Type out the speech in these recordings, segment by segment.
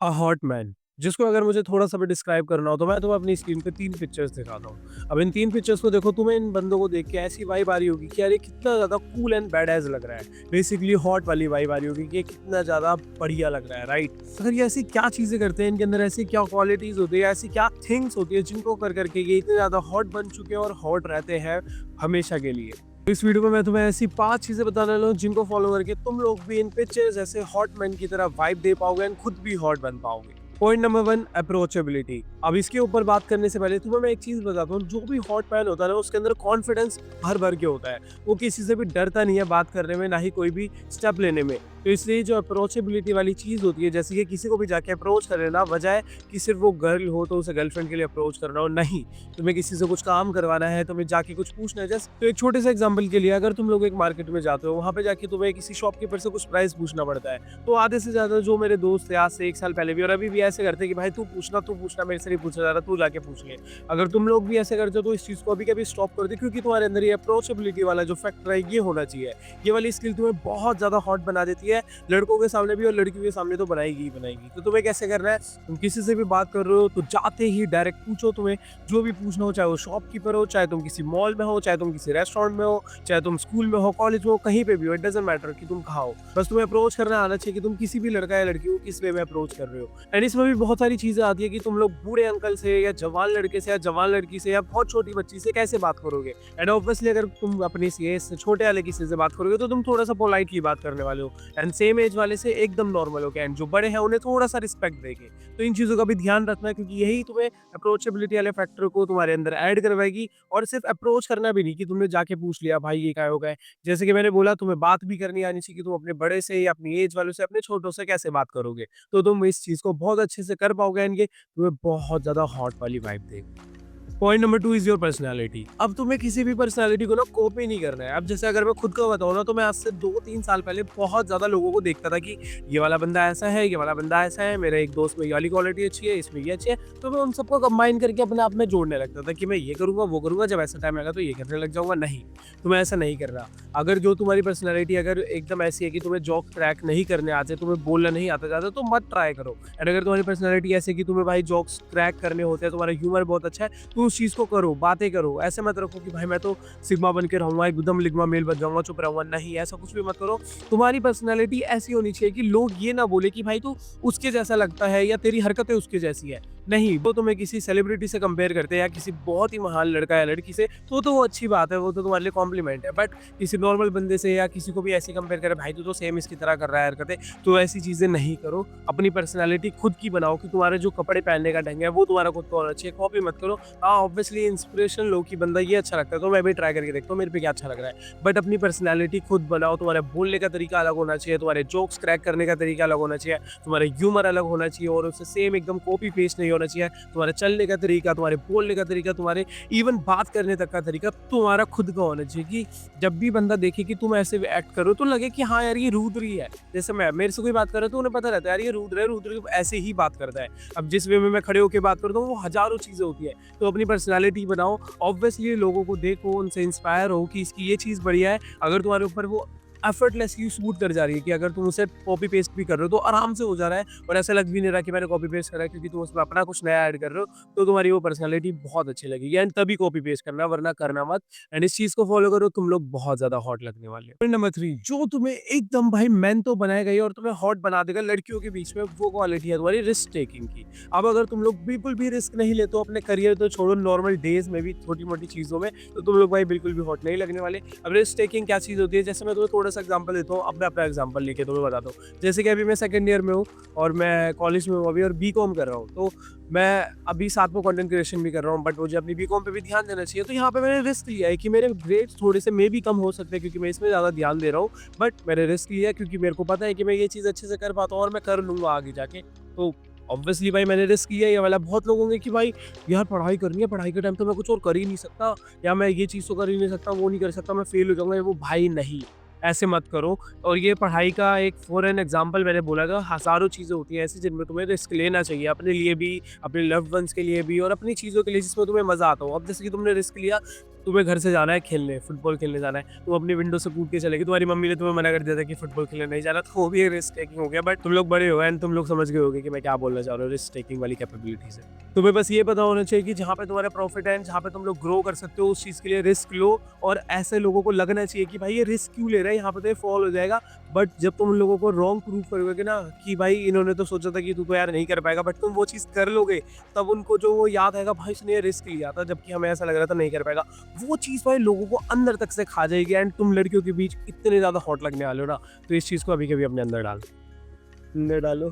A hot man, जिसको अगर मुझे थोड़ा-सा भी डिस्क्राइब करना हो तो मैं तुम्हें अपनी स्क्रीन पे 3 पिक्चर्स दिखाता हूँ। अब इन 3 पिक्चर्स को देखो, तुम्हें इन बंदों को देख के ऐसी वाइब आ रही होगी कि यार ये कितना ज़्यादा कूल एंड बैडएज़ लग रहा है। बेसिकली हॉट वाली वाइब आ रही होगी कि ये कितना ज़्यादा बढ़िया लग रहा है, राइट? अगर ये ऐसी क्या चीज़ें करते हैं, इनके अंदर ऐसी क्या क्वालिटीज़ होती है, ऐसी क्या थिंग्स होती है जिनको कर के ये इतने ज़्यादा हॉट बन चुके हैं और हॉट रहते हैं हमेशा के लिए। तो इस वीडियो में मैं तुम्हें ऐसी 5 चीज़ें बताने वाला हूँ जिनको फॉलो करके तुम लोग भी इन पिक्चर्स जैसे हॉट मैन की तरह वाइब दे पाओगे एंड खुद भी हॉट बन पाओगे। Point number 1, approachability. अब इसके ऊपर बात करने से पहले तुम्हें मैं एक चीज़ बताता हूँ, जो भी हॉट मैन होता है ना उसके अंदर कॉन्फिडेंस भर के होता है। वो किसी से भी डरता नहीं है बात करने में, ना ही कोई भी स्टेप लेने में। तो इसलिए जो अप्रोचेबिलिटी वाली चीज़ होती है, जैसे कि किसी को भी जाके अप्रोच कर लेना, बजाय कि सिर्फ वो गर्ल हो तो उसे गर्लफ्रेंड के लिए अप्रोच करना हो, नहीं। तुम्हें किसी से कुछ काम करवाना है, तुम्हें जाके कुछ पूछना है। जस्ट तो एक छोटे से एग्जांपल के लिए, अगर तुम लोग एक मार्केट में जाते हो, वहाँ पे जाके तुम्हें किसी शॉपकीपर से कुछ प्राइस पूछना पड़ता है, तो आधे से ज़्यादा जो मेरे दोस्त थे आज से 1 साल पहले भी और अभी भी ऐसे करते हैं कि भाई तू पूछना, मेरे से नहीं पूछा जा रहा, तू जाके पूछ ले। अगर तुम लोग भी ऐसे करते हो तो इस चीज़ को अभी-कभी स्टॉप कर दो, क्योंकि तुम्हारे अंदर ये अप्रोचेबिलिटी वाला जो फैक्टर है ये होना चाहिए। ये वाली स्किल तुम्हें बहुत ज़्यादा हॉट बना देती है, लड़कों के सामने भी और लड़कियों के सामने तो बनाएगी ही बनाएगी। तो तुम्हें कैसे करना है, तुम किसी से भी बात कर रहे हो तो जाते ही डायरेक्ट पूछो, तुम्हें जो भी पूछना हो, चाहे वो शॉपकीपर हो, चाहे तुम किसी मॉल में हो, चाहे तुम किसी रेस्टोरेंट में हो, चाहे तुम स्कूल में हो, कॉलेज में हो, कहीं पे भी हो, इट डजंट मैटर कि तुम कहाँ हो। बस तुम्हें अप्रोच करना आना चाहिए कि तुम किसी भी लड़का या लड़की को किस वे में अप्रोच कर रहे हो। एंड इसमें भी बहुत सारी चीज़ें आती है कि तुम लोग बूढ़े अंकल से या जवान लड़के से या जवान लड़की से या बहुत छोटी बच्ची से कैसे बात करोगे। एंड ऑब्वियसली अगर तुम अपनी एज से छोटे वाले किसी से बात करोगे तो तुम थोड़ा-सा पोलाइटली बात करने वाले हो, एंड सेम एज वाले से एकदम नॉर्मल हो के, एंड जो बड़े हैं उन्हें थोड़ा-सा रिस्पेक्ट देके। तो इन चीज़ों का भी ध्यान रखना, क्योंकि यही तुम्हें अप्रोचेबिलिटी वाले फैक्टर को तुम्हारे अंदर ऐड करवाएगी। और सिर्फ अप्रोच करना भी नहीं कि तुमने जाके पूछ लिया भाई ये क्या हो गया है। जैसे कि मैंने बोला, तुम्हें बात भी करनी आनी चाहिए कि तुम अपने बड़े से या अपनी एज वालों से, अपने छोटों से कैसे बात करोगे। तो तुम इस चीज़ को बहुत अच्छे से कर पाओगे एंड ये तुम्हें बहुत ज़्यादा हॉट वाली वाइब देगा। Point number 2 is your personality. अब तुम्हें किसी भी पर्सनैलिटी को ना कॉपी नहीं करना है। अब जैसे अगर मैं खुद का बताऊँ ना, तो मैं आज से 2-3 साल पहले बहुत ज़्यादा लोगों को देखता था कि ये वाला बंदा ऐसा है, ये वाला बंदा ऐसा है, मेरे एक दोस्त में ये वाली क्वालिटी अच्छी है, इसमें ये अच्छी है। तो मैं उन सबको कंबाइन करके अपने आप में जोड़ने लगता था कि मैं ये करूँगा, वो करूँगा, जब ऐसा टाइम आएगा तो ये करने लग जाऊँगा। नहीं, तुम्हें ऐसा नहीं करना। अगर जो तुम्हारी पर्सनैलिटी अगर एकदम ऐसी है कि तुम्हें जोक क्रैक नहीं करने आते, तुम्हें बोलना नहीं आता ज़्यादा, तो मत ट्राई करो। एंड अगर तुम्हारी पर्सनैलिटी ऐसी है कि तुम्हें भाई जोक्स क्रैक करने होते हैं, तुम्हारा ह्यूमर बहुत अच्छा है, तो उस चीज़ को करो, बातें करो। ऐसे मत रखो कि भाई मैं तो सिग्मा बन के रहूँगा, एकदम लिग्मा मेल बन जाऊँगा, चुप रहूँगा। नहीं, ऐसा कुछ भी मत करो। तुम्हारी पर्सनैलिटी ऐसी होनी चाहिए कि लोग ये ना बोले कि भाई तू उसके जैसा लगता है या तेरी हरकतें उसके जैसी है। नहीं, वो तुम्हें किसी सेलिब्रिटी से कंपेयर करते हैं या किसी बहुत ही महान लड़का या लड़की से, तो वो अच्छी बात है, वो तो तुम्हारे लिए कॉम्प्लीमेंट है। बट किसी नॉर्मल बंदे से या किसी को भी ऐसे कंपेयर करे, भाई तू तो सेम इसकी तरह कर रहा है हरकतें, तो ऐसी चीज़ें नहीं करो। अपनी पर्सनैलिटी खुद की बनाओ कि तुम्हारे जो कपड़े पहनने का ढंग है वो तुम्हारा खुद का होना चाहिए, कॉपी मत करो। हाँ, ऑब्वियसली इंस्पिरेशन लो कि बंदा ये अच्छा लगता है तो मैं भी ट्राई करके देखता हूँ मेरे पे क्या अच्छा लग रहा है। बट अपनी पर्सनैलिटी खुद बनाओ, तुम्हारे बोलने का तरीका अलग होना चाहिए, तुम्हारे जोक्स क्रैक करने का तरीका अलग होना चाहिए, तुम्हारा ह्यूमर अलग होना चाहिए और उससे सेम एकदम कॉपी पेस्ट नहीं होना चाहिए। तुम्हारे चलने का तरीका, तुम्हारे बोलने का तरीका, तुम्हारे इवन बात करने तक का तरीका तुम्हारा खुद का होना चाहिए कि जब भी बंदा देखे कि तुम ऐसे एक्ट करो तो लगे कि हाँ यार ये रुद्र ही है। जैसे मैं मेरे से कोई बात कर रहा है तो उन्हें पता रहता है यार ये रुद्र है, रुद्र ऐसे ही बात करता है। अब जिस वे में मैं खड़े होकर बात करता हूँ वो हज़ारों चीज़ें होती है। तो अपनी पर्सनैलिटी बनाओ, ऑब्वियसली लोगों को देखो, उनसे इंस्पायर हो कि इसकी ये चीज़ बढ़िया है। अगर तुम्हारे ऊपर वो एफर्टलेसली स्मूथ कर जा रही है कि अगर तुम उसे कॉपी पेस्ट भी कर रहे हो तो आराम से हो जा रहा है और ऐसा लग भी नहीं रहा कि मैंने कॉपी पेस्ट करा है, क्योंकि तुम उसमें अपना कुछ नया ऐड कर रहे हो, तो तुम्हारी वो पर्सनैलिटी बहुत अच्छी लगेगी। एंड तभी कॉपी पेस्ट करना, वरना करना मत। एंड इस चीज़ को फॉलो करो, तुम लोग बहुत ज़्यादा हॉट लगने वाले हो। नंबर 3, जो तुम्हें एकदम भाई मैन तो बनाएगा ही और तुम्हें हॉट बना देगा लड़कियों के बीच में, वो क्वालिटी है तुम्हारी रिस्क टेकिंग की। अब अगर तुम लोग बिल्कुल भी रिस्क नहीं लेते हो अपने करियर तो छोड़ो, नॉर्मल डेज में भी छोटी-मोटी चीज़ों में, तो तुम लोग भाई बिल्कुल भी हॉट नहीं लगने वाले। अब रिस्क टेकिंग क्या चीज़ होती है, जैसे मैं तुम्हें थोड़ा-सा एग्जांपल देता हूँ, अब मैं अपना एग्जांपल लेके तुम्हें बताता हूँ। जैसे कि अभी मैं सेकंड ईयर में हूँ और मैं कॉलेज में हूँ अभी और बीकॉम कर रहा हूँ। तो मैं अभी साथ में कंटेंट क्रिएशन भी कर रहा हूँ, बट मुझे अपनी बीकॉम पे भी ध्यान देना चाहिए। तो यहाँ पे मैंने रिस्क लिया है कि मेरे ग्रेड्स थोड़े से मे बी कम हो सकते हैं क्योंकि मैं इसमें ज़्यादा ध्यान दे रहा हूँ। बट मैंने रिस्क लिया है क्योंकि मेरे को पता है कि मैं ये चीज़ अच्छे से कर पाता हूँ और मैं कर लूँगा आगे जाके। तो ऑब्वियसली भाई मैंने रिस्क किया है ये वाला। बहुत लोग होंगे कि भाई यार पढ़ाई करनी है, पढ़ाई के टाइम तो मैं कुछ और कर ही नहीं सकता, या मैं ये चीज़ तो कर ही नहीं सकता, वो नहीं कर सकता, मैं फेल हो जाऊँगा। वो भाई नहीं, ऐसे मत करो। और ये पढ़ाई का एक फॉर एन एग्ज़ाम्पल मैंने बोला था, हज़ारों चीज़ें होती हैं ऐसी जिनमें तुम्हें रिस्क लेना चाहिए, अपने लिए भी, अपने लव्ड वन्स के लिए भी और अपनी चीज़ों के लिए जिसमें तुम्हें मज़ा आता हो। अब जैसे कि तुमने रिस्क लिया, तुम्हें घर से जाना है खेलने, फुटबॉल खेलने जाना है, तुम अपनी विंडो से कूद के चले गए, तुम्हारी मम्मी ने तुम्हें मना कर दिया था कि फुटबॉल खेलने नहीं जाना, तो वो भी एक रिस्क टेकिंग हो गया। बट तुम लोग बड़े हो एंड तुम लोग समझ गए होगे कि मैं क्या बोलना चाह रहा हूँ रिस्क टेकिंग वाली कैपेबिलिटी से। तुम्हें बस ये पता होना चाहिए कि जहाँ पे तुम्हारा प्रॉफिट है, जहाँ पे तुम लोग ग्रो कर सकते हो, उस चीज़ के लिए रिस्क लो। और ऐसे लोगों को लगना चाहिए कि भाई ये रिस्क क्यों ले रहा है, यहाँ पे तो ये फॉल हो जाएगा। बट जब तुम लोगों को रॉन्ग प्रूव करोगे ना कि भाई इन्होंने तो सोचा था कि तू तो यार नहीं कर पाएगा, बट तुम वो चीज़ कर लोगे, तब उनको जो वो याद आएगा भाई इसने ये रिस्क लिया था जबकि हमें ऐसा लग रहा था नहीं कर पाएगा। वो चीज़ भाई लोगों को अंदर तक से खा जाएगी एंड तुम लड़कियों के बीच इतने ज़्यादा हॉट लगने वाले हो ना। तो इस चीज़ को अभी कभी अपने अंदर अंदर डालो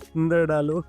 अंदर डालो।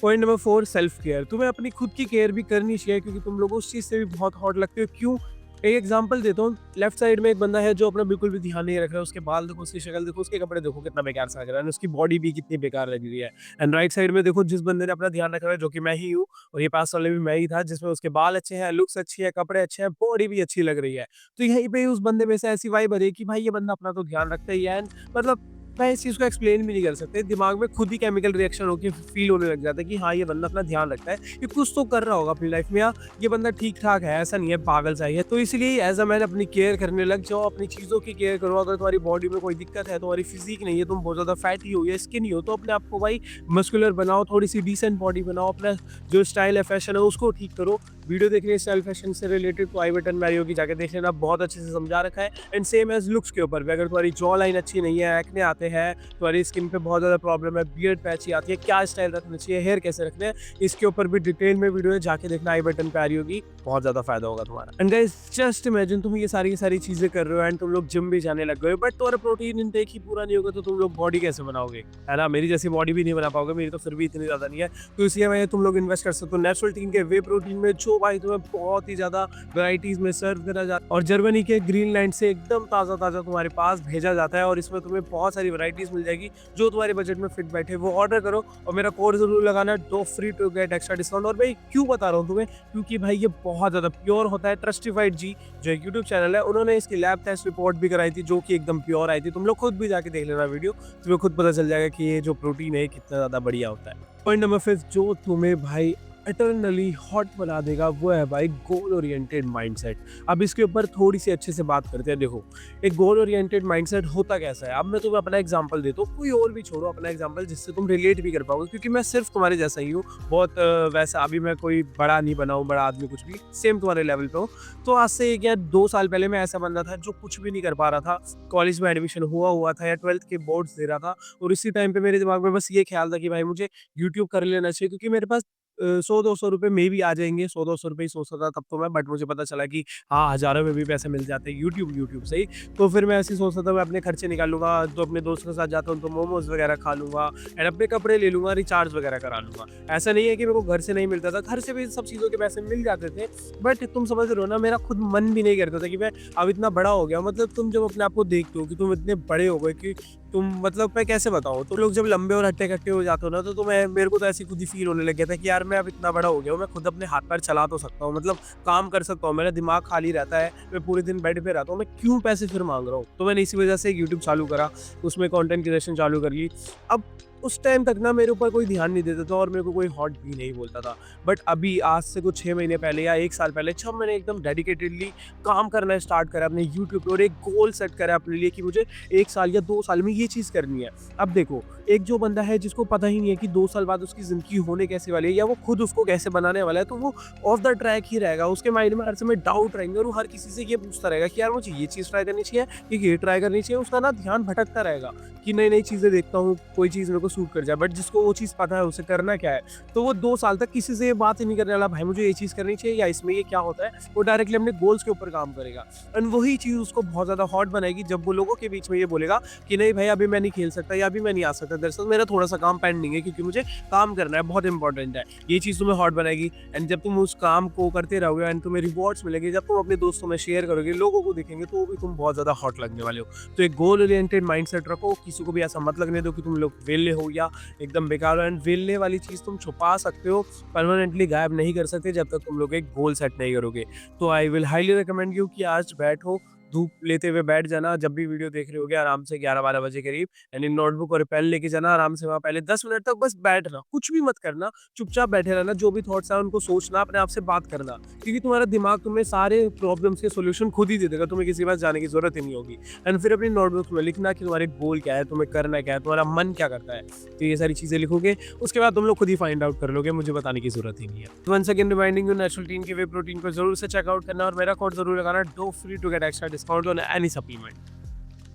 Point number 4, self care. तुम्हें अपनी खुद की केयर भी करनी चाहिए क्योंकि तुम लोग उस चीज़ से भी बहुत हॉट लगते हो। क्यों? एक एग्जांपल देता हूँ। लेफ्ट साइड में एक बंदा है जो अपना बिल्कुल भी ध्यान नहीं रख रहा है। उसके बाल देखो, उसकी शक्ल देखो, उसके कपड़े देखो कितना बेकार सा लग रहा है, उसकी बॉडी भी कितनी बेकार लग रही है। एंड राइट साइड में देखो जिस बंदे ने अपना ध्यान रखा है, जो कि मैं ही हूँ, और ये पास वाले भी मैं ही था, जिसमें उसके बाल अच्छे हैं, लुक्स अच्छी है, कपड़े अच्छे हैं, बॉडी भी अच्छी लग रही है। तो यहीं पे उस बंदे में से ऐसी वाइब आ रही है कि भाई ये बंदा अपना तो ध्यान रखता ही है। एंड मतलब मैं इस चीज़ को एक्सप्लेन भी नहीं कर सकते। दिमाग में खुद ही केमिकल रिएक्शन होके फ़ील होने लग जाता है कि हाँ, ये बंदा अपना ध्यान रखता है। ये कुछ तो कर रहा होगा अपनी लाइफ़ में, या ये बंदा ठीक-ठाक है, ऐसा नहीं है पागल सा ही है। तो इसलिए एज़ अ मैन अपनी केयर करने लग जाओ, अपनी चीज़ों की केयर करो। अगर तुम्हारी बॉडी में कोई दिक्कत है, तुम्हारी फ़िज़ीक नहीं है, तुम बहुत ज़्यादा फैटी हो या स्किनी हो, तो अपने आप को भाई मस्कुलर बनाओ, थोड़ी-सी डिसेंट बॉडी बनाओ, अपना जो स्टाइल है, फैशन है, उसको ठीक करो। वीडियो देखनी है स्टाइल फैशन से रिलेटेड तो आई बटन में आई होगी, जाके देख लेना, बहुत अच्छे से समझा रखा है। एंड सेम एज़ लुक्स के ऊपर भी, अगर तुम्हारी जॉ लाइन अच्छी नहीं है, एक्ने आते हैं, तुम्हारी स्किन पे बहुत ज़्यादा प्रॉब्लम है, बियर्ड पैची आती है, क्या स्टाइल रखना चाहिए, हेयर कैसे रखने हैं, इसके ऊपर भी डिटेल में वीडियो है, जाके देखना, आई बटन पे आ रही होगी, बहुत ज़्यादा फायदा होगा तुम्हारा। एंड गाइस जस्ट इमेजिन तुम ये सारी चीज़ें कर रहे हो एंड तुम लोग जिम भी जाने लग गए हो, बट तुम्हारा प्रोटीन इनटेक ही पूरा नहीं होगा, तो तुम लोग बॉडी कैसे बनाओगे, है ना? मेरी जैसी बॉडी भी नहीं बना पाओगे, मेरी तो फिर भी इतनी ज़्यादा नहीं है। तो इसलिए मैं तुम लोग इन्वेस्ट कर सकते हो नेचुरल टीन के वे प्रोटीन में, जो भाई तुम्हें बहुत ही ज़्यादा वैराइटीज़ में सर्व करा जाता है और जर्मनी के ग्रीनलैंड से एकदम ताज़ा-ताज़ा तुम्हारे पास भेजा जाता है। और इसमें तुम्हें बहुत सारी वैराइटीज़ मिल जाएगी जो तुम्हारे बजट में फिट बैठे। वो ऑर्डर करो और मेरा कोड ज़रूर लगाना, do free to get extra discount. और भाई क्यों बता रहा हूँ तुम्हें, क्योंकि भाई ये बहुत ज़्यादा प्योर होता है। ट्रस्टिफाइड जी जो एक यूट्यूब चैनल है, उन्होंने इसकी लैब टेस्ट रिपोर्ट भी कराई थी, जो कि एकदम प्योर आई थी। तुम लोग खुद भी जाके देख लेना वीडियो, तुम्हें खुद पता चल जाएगा कि ये जो प्रोटीन है कितना ज़्यादा बढ़िया होता है। पॉइंट नंबर 5 जो तुम्हें भाई इटरनली हॉट बना देगा, वो है भाई गोल ओरिएंटेड माइंडसेट। अब इसके ऊपर थोड़ी सी अच्छे से बात करते हैं। देखो, एक गोल ओरिएंटेड माइंडसेट होता कैसा है। अब मैं तुम्हें अपना एग्जांपल देता हूँ, कोई और भी छोड़ो, अपना एग्जांपल जिससे तुम रिलेट भी कर पाओगे, क्योंकि मैं सिर्फ तुम्हारे जैसा ही हूँ। बहुत वैसा अभी मैं कोई बड़ा नहीं बना हूँ, बड़ा आदमी कुछ भी, सेम तुम्हारे लेवल पे हूँ। तो आज से 1 या 2 साल पहले मैं ऐसा बंदा था जो कुछ भी नहीं कर पा रहा था। कॉलेज में एडमिशन हुआ था या 12th के बोर्ड्स दे रहा था, और इसी टाइम पे मेरे दिमाग में बस ये ख्याल था कि भाई मुझे यूट्यूब कर लेना चाहिए, क्योंकि मेरे पास 100-200 रुपए में भी आ जाएँगे। 100-200 रुपए ही सोचता था तब तो मैं, बट मुझे पता चला कि हाँ, हज़ारों में भी पैसे मिल जाते हैं यूट्यूब से ही। तो फिर मैं ऐसे ही सोचता था मैं अपने खर्चे निकाल लूँगा, तो अपने दोस्तों के साथ जाता हूँ तो मोमोज़ वगैरह खा लूँगा एंड अपने कपड़े ले लूँगा, रिचार्ज वगैरह करा लूँगा। ऐसा नहीं है कि मेरे को घर से नहीं मिलता था, घर से भी सब चीज़ों के पैसे मिल जाते थे। बट तुम समझ रहे हो ना, मेरा खुद मन भी नहीं करता था कि मैं अब इतना बड़ा हो गया हूँ। मतलब तुम जब अपने आप को देखते हो कि तुम इतने बड़े हो गए कि तुम, मतलब मैं कैसे बताऊँ, तुम लोग जब लंबे और हट्टे-कट्टे हो जाते हो ना, तो मैं, मेरे को तो ऐसी खुद ही फ़ील होने लग गया था कि यार मैं अब इतना बड़ा हो गया हूँ, मैं खुद अपने हाथ-पैर चला तो सकता हूँ, मतलब काम कर सकता हूँ, मेरा दिमाग खाली रहता है, मैं पूरे दिन बेड पे रहता हूँ, मैं क्यों पैसे फिर माँग रहा हूँ? तो मैंने इसी वजह से एक यूट्यूब चालू करा, उसमें कंटेंट क्रिएशन चालू कर ली। अब उस टाइम तक ना मेरे ऊपर कोई ध्यान नहीं देता था और मेरे को कोई हॉट भी नहीं बोलता था। बट अभी आज से कुछ 6 महीने पहले या 1 साल पहले जब मैंने एकदम डेडिकेटेडली काम करना स्टार्ट करा अपने यूट्यूब पे और एक गोल सेट करा अपने लिए कि मुझे 1 साल या 2 साल में ये चीज़ करनी है। अब देखो, एक जो बंदा है जिसको पता ही नहीं है कि 2 साल बाद उसकी ज़िंदगी होने कैसे वाली है या वो खुद उसको कैसे बनाने वाला है, तो वो ऑफ द ट्रैक ही रहेगा। उसके माइंड में हर समय डाउट रहेंगे और वो हर किसी से ये पूछता रहेगा कि यार मुझे ये चीज़ ट्राई करनी चाहिए, ये ट्राई करनी चाहिए। उसका ना ध्यान भटकता रहेगा कि नई-नई चीज़ें देखता हूँ, कोई चीज़ मेरे को सूट कर जाए। बट जिसको वो चीज़ पता है उसे करना क्या है, तो वो 2 साल तक किसी से ये बात ही नहीं करने वाला, भाई मुझे ये चीज़ करनी चाहिए या इसमें ये क्या होता है। वो डायरेक्टली अपने गोल्स के ऊपर काम करेगा एंड वही चीज़ उसको बहुत ज़्यादा हॉट बनाएगी जब वो लोगों के बीच में ये बोलेगा कि नहीं भाई अभी मैं नहीं खेल सकता या अभी मैं नहीं आ सकता, दरअसल मेरा थोड़ा-सा काम पेंडिंग है क्योंकि मुझे काम करना है, बहुत इंपॉर्टेंट है। ये चीज़ तुम्हें हॉट बनाएगी एंड जब तुम उस काम को करते रहोगे एंड तुम्हें रिवॉर्ड्स मिलेंगे, जब तुम अपने दोस्तों में शेयर करोगे, लोगों को दिखेंगे, तो भी तुम बहुत ज़्यादा हॉट लगने वाले हो। तो एक गोल ओरिएंटेड माइंडसेट रखो, किसी को भी ऐसा मत लगने दो कि तुम लोग वेले हो या एकदम बेकार हो। एंड वेले वाली चीज़ तुम छुपा सकते हो, परमानेंटली गायब नहीं कर सकते जब तक तुम लोग एक गोल सेट नहीं करोगे। तो I will highly recommend you कि आज बैठो, धूप लेते हुए बैठ जाना, जब भी वीडियो देख रहे होगे आराम से 11-12 बजे करीब यानी नोटबुक और पेन लेके जाना, आराम से वहाँ पहले 10 मिनट तक बस बैठना, कुछ भी मत करना, चुपचाप बैठे रहना, जो भी थॉट्स आए उनको सोचना, अपने आप से बात करना। क्योंकि तुम्हारा दिमाग तुम्हें सारे प्रॉब्लम्स के सॉल्यूशन खुद ही दे देगा, तुम्हें किसी के पास जाने की ज़रूरत ही नहीं होगी। एंड फिर अपनी नोटबुक में लिखना कि तुम्हारे गोल क्या है, तुम्हें करना क्या है, तुम्हारा मन क्या करता है। तो ये सारी चीज़ें लिखोगे, उसके बाद तुम लोग खुद ही फाइंड आउट कर लोगे, मुझे बताने की ज़रूरत ही नहीं है। तो once again reminding you natural teen के वे प्रोटीन को ज़रूर से चेकआउट करना और मेरा कोड ज़रूर लगाना do free to get extra discount on any supplement.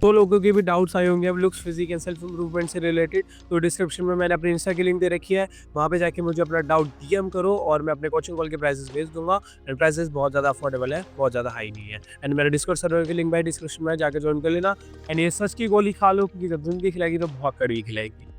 तो लोगों के भी डाउट्स आए होंगे अब looks, physique and self improvement से रिलेटेड, तो डिस्क्रिप्शन में मैंने अपनी इंस्टा की लिंक दे रखी है, वहाँ पे जाके मुझे अपना डाउट डीएम करो और मैं अपने कोचिंग कॉल के प्राइसेस भेज दूंगा। एंड प्राइसेस बहुत ज़्यादा अफोर्डेबल है, बहुत ज़्यादा हाई नहीं है। एंड मेरा डिस्कॉर्ड सर्वर की लिंक भाई डिस्क्रिप्शन में है, जाकर ज्वाइन कर लेना। एंड ये सच की गोली खा लो, क्योंकि जब जिंदगी खिलाएगी तो बहुत कड़वी खिलाएगी।